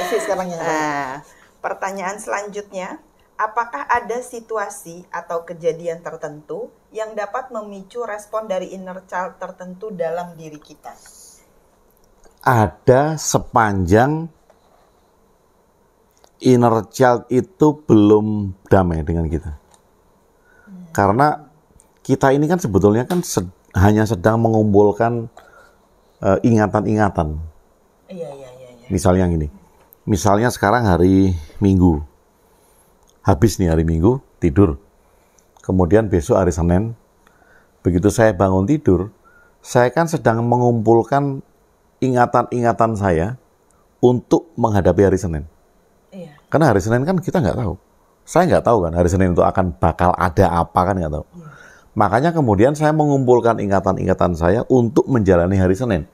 Novi sekarang yang pertanyaan selanjutnya, apakah ada situasi atau kejadian tertentu yang dapat memicu respon dari inner child tertentu dalam diri kita? Ada sepanjang inner child itu belum damai dengan kita. Karena kita ini kan sebetulnya kan hanya sedang mengumpulkan ingatan-ingatan. Iya. Misalnya gini, misalnya sekarang hari Minggu, habis nih hari Minggu, tidur. Kemudian besok hari Senin, begitu saya bangun tidur, saya kan sedang mengumpulkan ingatan-ingatan saya untuk menghadapi hari Senin. Iya. Karena hari Senin kan kita nggak tahu. Saya nggak tahu kan hari Senin itu akan bakal ada apa, kan nggak tahu. Iya. Makanya kemudian saya mengumpulkan ingatan-ingatan saya untuk menjalani hari Senin.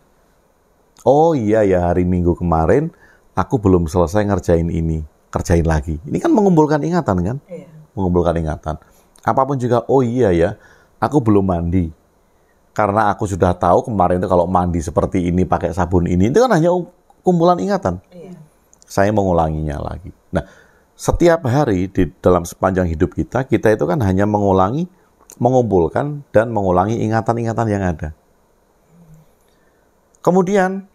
Oh iya ya, hari Minggu kemarin aku belum selesai ngerjain ini, kerjain lagi. Ini kan mengumpulkan ingatan kan? Iya. Mengumpulkan ingatan. Apapun juga, oh iya ya, aku belum mandi. Karena aku sudah tahu kemarin itu kalau mandi seperti ini, pakai sabun ini, itu kan hanya kumpulan ingatan. Iya. Saya mengulanginya lagi. Nah, setiap hari di dalam sepanjang hidup kita itu kan hanya mengumpulkan dan mengulangi ingatan-ingatan yang ada. Kemudian,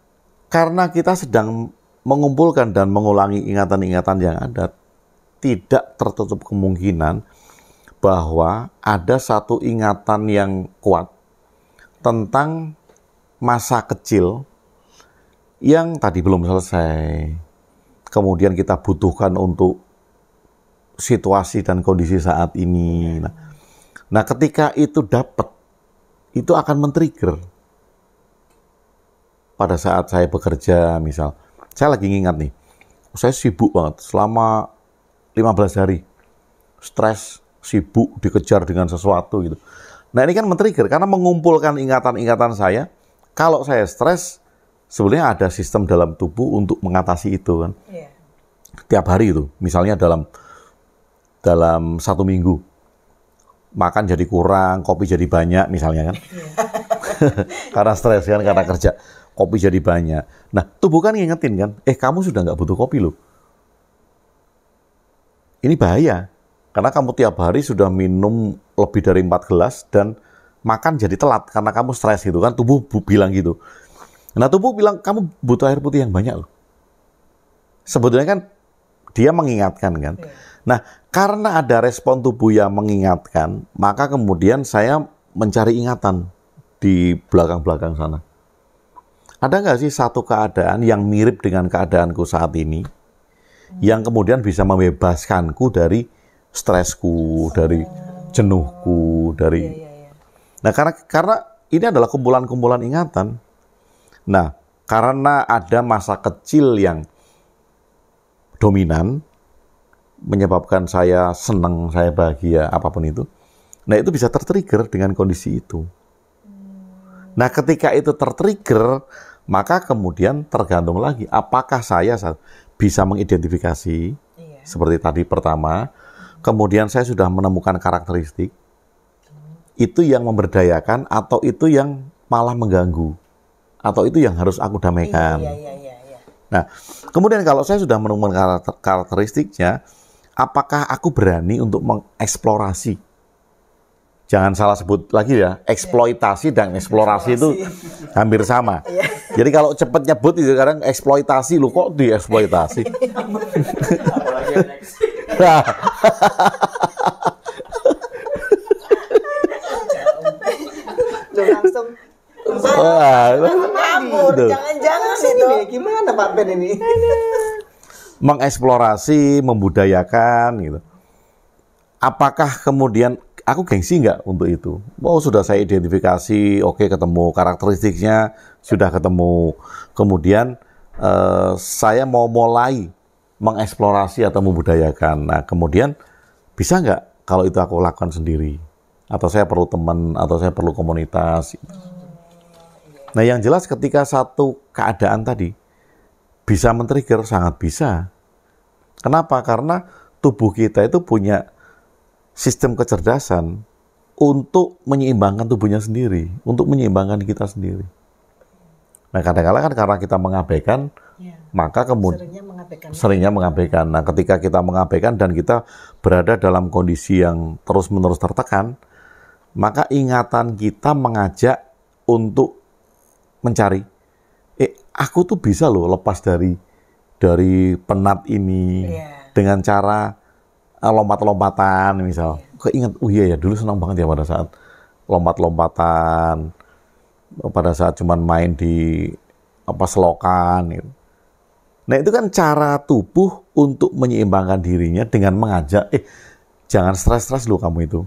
karena kita sedang mengumpulkan dan mengulangi ingatan-ingatan yang ada, tidak tertutup kemungkinan bahwa ada satu ingatan yang kuat tentang masa kecil yang tadi belum selesai. Kemudian kita butuhkan untuk situasi dan kondisi saat ini. Nah, ketika itu dapat, itu akan men-trigger. Pada saat saya bekerja, misal, saya lagi ngingat nih, saya sibuk banget selama 15 hari. Stres, sibuk, dikejar dengan sesuatu gitu. Nah, ini kan men-trigger karena mengumpulkan ingatan-ingatan saya. Kalau saya stres, sebenarnya ada sistem dalam tubuh untuk mengatasi itu kan. Iya. Tiap hari itu, misalnya dalam 1 minggu, makan jadi kurang, kopi jadi banyak misalnya kan. Karena stres kan, karena kerja, kopi jadi banyak. Nah, tubuh kan ngingetin kan, kamu sudah nggak butuh kopi loh. Ini bahaya, karena kamu tiap hari sudah minum lebih dari 4 gelas dan makan jadi telat karena kamu stres gitu kan, tubuh bilang gitu. Nah, tubuh bilang kamu butuh air putih yang banyak loh. Sebetulnya kan dia mengingatkan kan. Nah, karena ada respon tubuh yang mengingatkan, maka kemudian saya mencari ingatan di belakang-belakang sana. Ada nggak sih satu keadaan yang mirip dengan keadaanku saat ini, yang kemudian bisa membebaskanku dari stresku, dari jenuhku, dari... Nah, karena ini adalah kumpulan-kumpulan ingatan. Nah, karena ada masa kecil yang dominan, menyebabkan saya senang, saya bahagia, apapun itu. Nah, itu bisa tertrigger dengan kondisi itu. Nah, ketika itu tertrigger, maka kemudian tergantung lagi, apakah saya bisa mengidentifikasi, seperti tadi pertama, kemudian saya sudah menemukan karakteristik, itu yang memberdayakan, atau itu yang malah mengganggu, atau itu yang harus aku damaikan. Nah, kemudian kalau saya sudah menemukan karakteristiknya, apakah aku berani untuk mengeksplorasi? Jangan salah sebut lagi ya, eksploitasi dan eksplorasi itu hampir sama. Jadi kalau cepat nyebut itu sekarang eksploitasi, lu kok dieksploitasi? Langsung kabur, jangan-jangan itu. Gimana Pak Ben ini? Mengeksplorasi, membudayakan gitu. Apakah kemudian aku gengsi nggak untuk itu? Oh, sudah saya identifikasi, oke, ketemu karakteristiknya, sudah ketemu. Kemudian saya mau mulai mengeksplorasi atau membudayakan. Nah, kemudian bisa nggak kalau itu aku lakukan sendiri? Atau saya perlu teman, atau saya perlu komunitas? Nah, yang jelas ketika satu keadaan tadi bisa men-trigger, sangat bisa. Kenapa? Karena tubuh kita itu punya sistem kecerdasan untuk menyeimbangkan tubuhnya sendiri, untuk menyeimbangkan kita sendiri. Nah, kadang-kadang kan karena kita mengabaikan, maka kemudian mengabaikan. Seringnya mengabaikan. Nah, ketika kita mengabaikan dan kita berada dalam kondisi yang terus-menerus tertekan, maka ingatan kita mengajak untuk mencari. Aku tuh bisa loh lepas dari penat ini dengan cara lompat-lompatan misal. Keinget, oh iya ya dulu senang banget ya pada saat lompat-lompatan, pada saat cuman main di selokan gitu. Nah itu kan cara tubuh untuk menyeimbangkan dirinya dengan mengajak, jangan stres-stres loh kamu itu.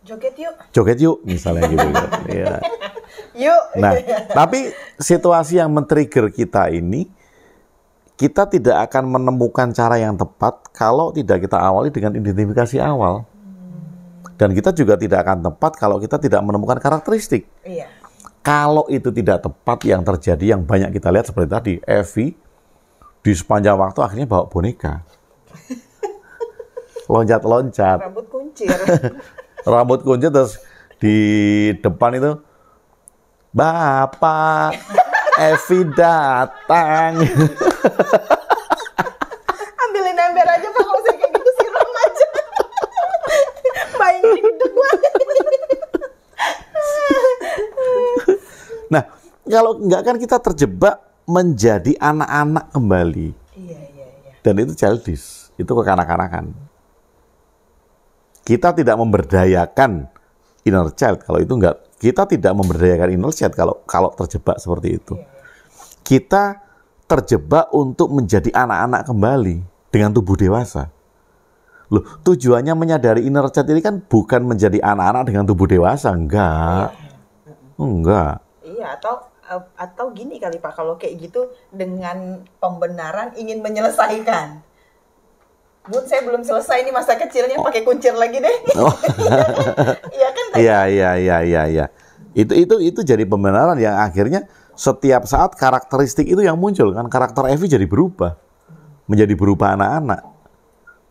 Joget yuk misalnya gitu. Ya. Yuk. Nah, tapi situasi yang men-trigger kita ini, kita tidak akan menemukan cara yang tepat kalau tidak kita awali dengan identifikasi awal. Dan kita juga tidak akan tepat kalau kita tidak menemukan karakteristik. Iya. Kalau itu tidak tepat yang terjadi, yang banyak kita lihat seperti tadi, Evi di sepanjang waktu akhirnya bawa boneka. Loncat-loncat. Rambut kuncir. Rambut kuncir terus di depan itu, Bapak, Evi datang. Ambilin ember aja Pak, kalau saya kayak gitu siram aja. Bayinya gede banget. Nah, kalau enggak kan kita terjebak menjadi anak-anak kembali. Iya. Dan itu childish, itu kekanak-kanakan. Kita tidak memberdayakan inner child kalau itu enggak. Kita tidak memberdayakan inner child kalau terjebak seperti itu. Kita terjebak untuk menjadi anak-anak kembali dengan tubuh dewasa. Loh, tujuannya menyadari inner child ini kan bukan menjadi anak-anak dengan tubuh dewasa, enggak. Enggak. Iya, atau gini kali Pak, kalau kayak gitu dengan pembenaran ingin menyelesaikan. Bun, saya belum selesai ini masa kecilnya, pakai kuncir lagi deh. Iya kan? Iya. Itu jadi pembenaran yang akhirnya setiap saat karakteristik itu yang muncul kan, karakter Evi jadi berubah. Menjadi berupa anak-anak.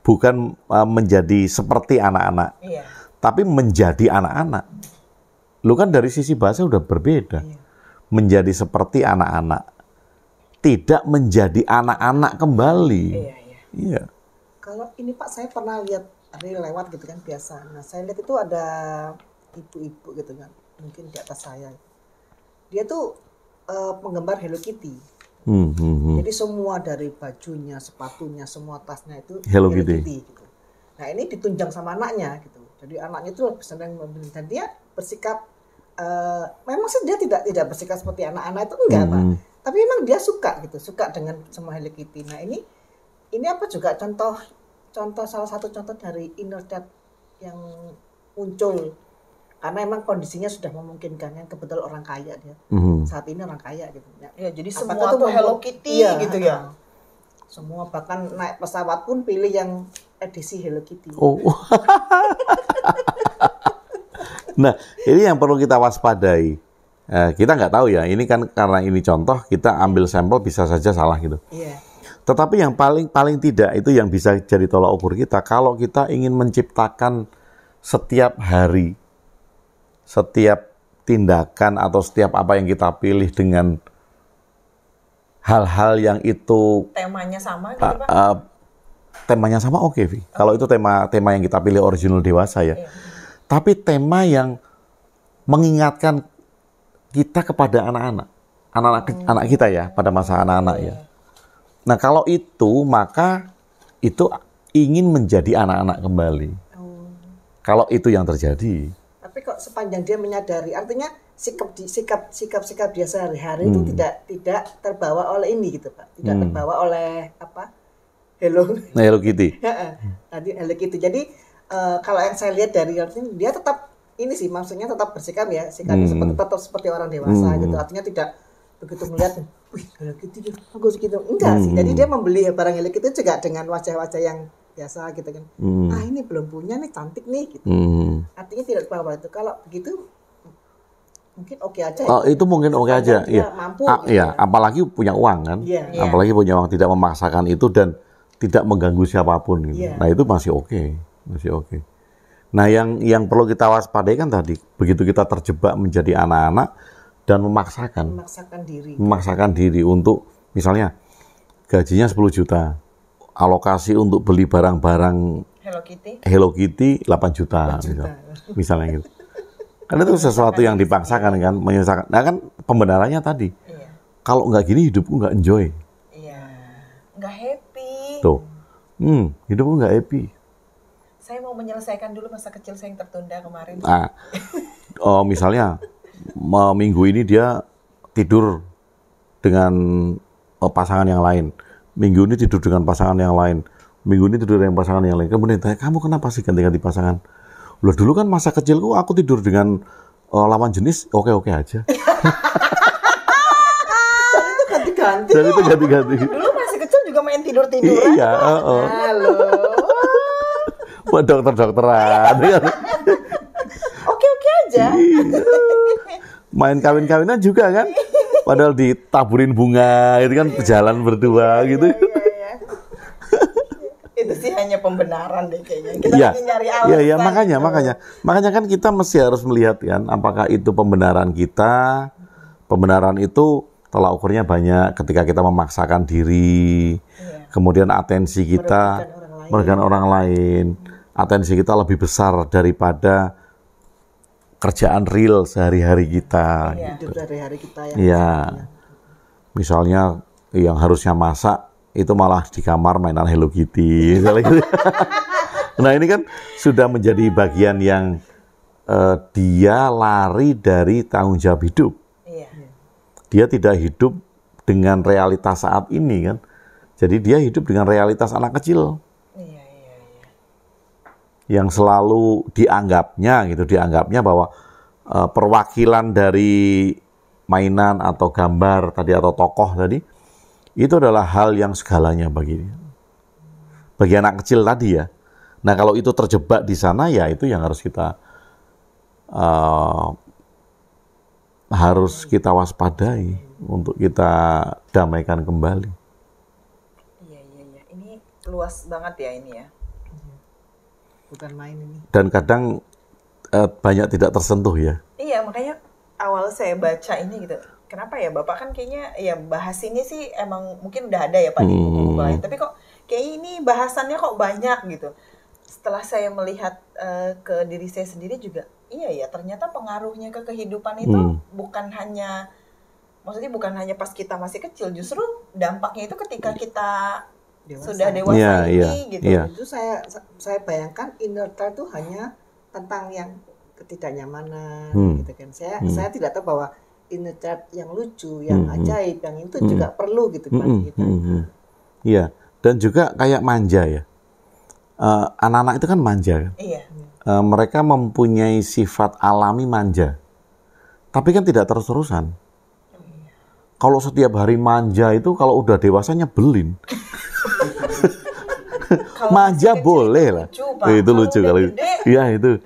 Bukan menjadi seperti anak-anak. Iya. Tapi menjadi anak-anak. Lu kan dari sisi bahasa udah berbeda. Iya. Menjadi seperti anak-anak. Tidak menjadi anak-anak kembali. Iya. Kalau ini Pak, saya pernah lihat lewat gitu kan biasa. Nah, saya lihat itu ada ibu-ibu gitu kan, mungkin di atas saya. Dia tuh penggemar Hello Kitty. Jadi semua dari bajunya, sepatunya, semua tasnya itu Hello Kitty gitu. Nah, ini ditunjang sama anaknya gitu. Jadi anaknya itu lebih senang membeli, dan dia bersikap memang sih dia tidak bersikap seperti anak-anak itu enggak Pak. Tapi memang dia suka gitu, suka dengan semua Hello Kitty. Nah, ini apa juga contoh salah satu contoh dari inner child yang muncul karena emang kondisinya sudah memungkinkan kan, kebetulan orang kaya dia. Saat ini orang kaya gitu. Ya, jadi semua tuh Hello Kitty gitu ya. Semua, bahkan naik pesawat pun pilih yang edisi Hello Kitty. Oh. Nah, ini yang perlu kita waspadai. Kita nggak tahu ya, ini kan karena ini contoh, kita ambil sampel bisa saja salah gitu. Iya. Tetapi yang paling tidak itu yang bisa jadi tolak ukur kita, kalau kita ingin menciptakan setiap hari, setiap tindakan atau setiap apa yang kita pilih dengan hal-hal yang itu temanya sama gitu Pak? Temanya sama oke, Vi. Kalau itu tema yang kita pilih original dewasa ya. Tapi tema yang mengingatkan kita kepada anak kita ya, pada masa anak-anak ya. Nah, kalau itu, maka itu ingin menjadi anak-anak kembali. Kalau itu yang terjadi. Tapi kok sepanjang dia menyadari, artinya sikap dia sehari-hari itu tidak terbawa oleh ini gitu Pak. Tidak terbawa oleh apa? Hello Kitty. Tadi Hello Kitty. Jadi kalau yang saya lihat dari artinya dia tetap ini sih, maksudnya tetap bersikap ya, sikapnya tetap seperti orang dewasa gitu. Artinya tidak begitu melihat, wih Hello Kitty bagus gitu. Enggak sih. Jadi dia membeli barang Hello Kitty juga dengan wajah-wajah yang biasa gitu kan. Ini belum punya nih, cantik nih gitu. Artinya tidak terbawa itu. Kalau begitu mungkin oke aja. Oh, itu mungkin oke aja. Iya. Mampu. Iya, apalagi punya uang kan. Apalagi punya uang, tidak memaksakan itu dan tidak mengganggu siapapun gitu. Nah, itu masih oke. Nah, yang perlu kita waspadai kan tadi, begitu kita terjebak menjadi anak-anak dan memaksakan diri untuk misalnya gajinya 10 juta. Alokasi untuk beli barang-barang Hello Kitty 8 juta. Misalnya gitu. Karena itu sesuatu yang dipaksakan kan, menyusahkan. Nah kan pembenarannya tadi, kalau nggak gini hidupku nggak enjoy. Iya, nggak happy. Tuh, hidupku nggak happy. Saya mau menyelesaikan dulu masa kecil saya yang tertunda kemarin. Nah, misalnya minggu ini dia tidur dengan pasangan yang lain, minggu ini tidur dengan pasangan yang lain, minggu ini tidur dengan pasangan yang lain. Kemudian tanya, kamu kenapa sih ganti-ganti pasangan? Loh dulu kan masa kecilku aku tidur dengan lawan jenis oke-oke aja. Dan itu ganti-ganti. Dulu masih kecil juga main tidur-tiduran. Iya, Halo. Buat dokter-dokteran. Oke-oke aja. Main kawin-kawinan juga kan. Padahal ditaburin bunga, itu kan jalan berdua gitu. Iya. Itu sih hanya pembenaran deh kayaknya. Kita lagi nyari alasan. Iya, makanya kan kita mesti harus melihat kan, apakah itu pembenaran kita. Pembenaran itu tolak ukurnya banyak ketika kita memaksakan diri. Kemudian atensi kita merugikan orang lain. Atensi kita lebih besar daripada kerjaan real sehari-hari kita. Hidup sehari-hari kita yang misalnya yang harusnya masak itu malah di kamar mainan Hello Kitty. Gitu. Nah ini kan sudah menjadi bagian yang dia lari dari tanggung jawab hidup. Dia tidak hidup dengan realitas saat ini kan. Jadi dia hidup dengan realitas anak kecil. Yang selalu dianggapnya bahwa perwakilan dari mainan atau gambar tadi atau tokoh tadi itu adalah hal yang segalanya bagi anak kecil tadi ya. Nah kalau itu terjebak di sana ya itu yang harus kita waspadai untuk kita damaikan kembali. Iya. Ini luas banget ya ini ya. Bukan main ini. Dan kadang banyak tidak tersentuh ya. Iya, makanya awal saya baca ini gitu. Kenapa ya Bapak kan kayaknya ya bahas ini sih emang mungkin udah ada ya Pak di buku lain. Tapi kok kayak ini bahasannya kok banyak gitu. Setelah saya melihat ke diri saya sendiri juga, iya ya ternyata pengaruhnya ke kehidupan itu bukan hanya pas kita masih kecil, justru dampaknya itu ketika kita sudah dewasa gitu. Itu saya bayangkan inner child itu hanya tentang yang ketidaknyamanan gitu kan. Saya tidak tahu bahwa inner child yang lucu, yang ajaib, yang itu juga perlu gitu bagi kita. Iya, dan juga kayak manja ya. Anak-anak itu kan manja kan. Iya. Mereka mempunyai sifat alami manja. Tapi kan tidak terus-terusan. Kalau setiap hari manja itu kalau udah dewasa nyebelin. Manja boleh lah. Itu lucu kalau itu. Iya itu.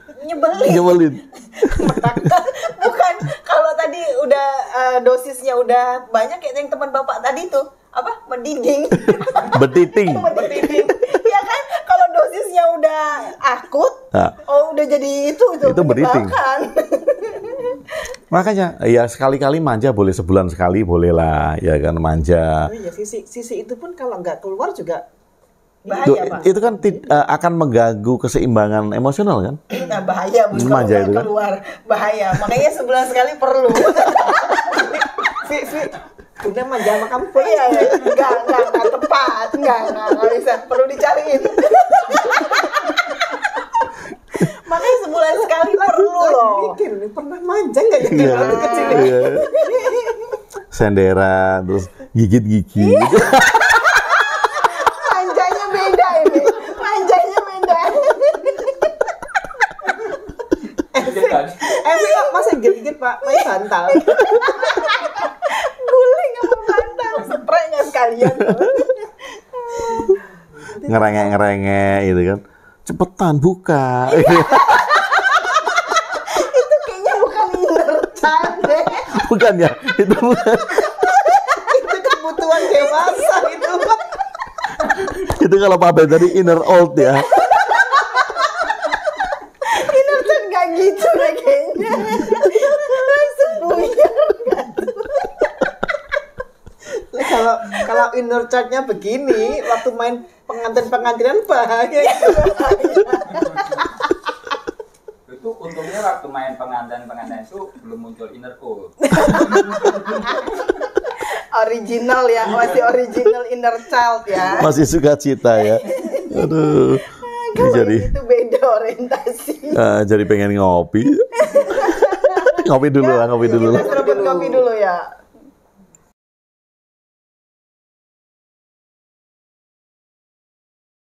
Nyebelin. Bukan kalau tadi udah dosisnya udah banyak kayak yang teman Bapak tadi tuh mendiding. Betiting. Ya kan kalau dosisnya udah akut, udah jadi itu betiting. Makanya ya sekali-kali manja boleh, sebulan sekali boleh lah ya kan manja. Ya, sisi itu pun kalau nggak keluar juga bahaya Pak. Itu kan akan mengganggu keseimbangan emosional kan? Nah bahaya Bu, kalau manja itu kan keluar bahaya. Makanya sebulan sekali perlu. Udah manja sama kamu. Iya, enggak tepat, enggak bisa, perlu dicariin. Makanya sebulan sekali perlu loh. Mikir nih pernah manja nggak jadi waktu kecil? Iya. Senderan terus gigit-gigit. Manjanya beda ini. Efek masa gigit-gigit Pak, main bantal. Guling sama bantal, spray nggak sekalian. Ngerengek gitu kan. Cepetan buka. Itu kayaknya bukan inner child deh. Bukan ya? Itu bukan. Itu kebutuhan dewasa itu. Itu kalau Pak Ben tadi inner old ya. Inner child nggak gitu deh kayaknya. Langsung buyar. Kalau inner child-nya begini, waktu main pengantin-pengantinan bahaya. Itu untungnya waktu main pengantin itu belum muncul inner cold. Original ya, masih original inner child ya. Masih sukacita ya. Aduh. Ini jadi Itu beda orientasi. jadi pengen ngopi. Ngopi dulu lah, ngopi dulu. Kita seruput kopi dulu ya.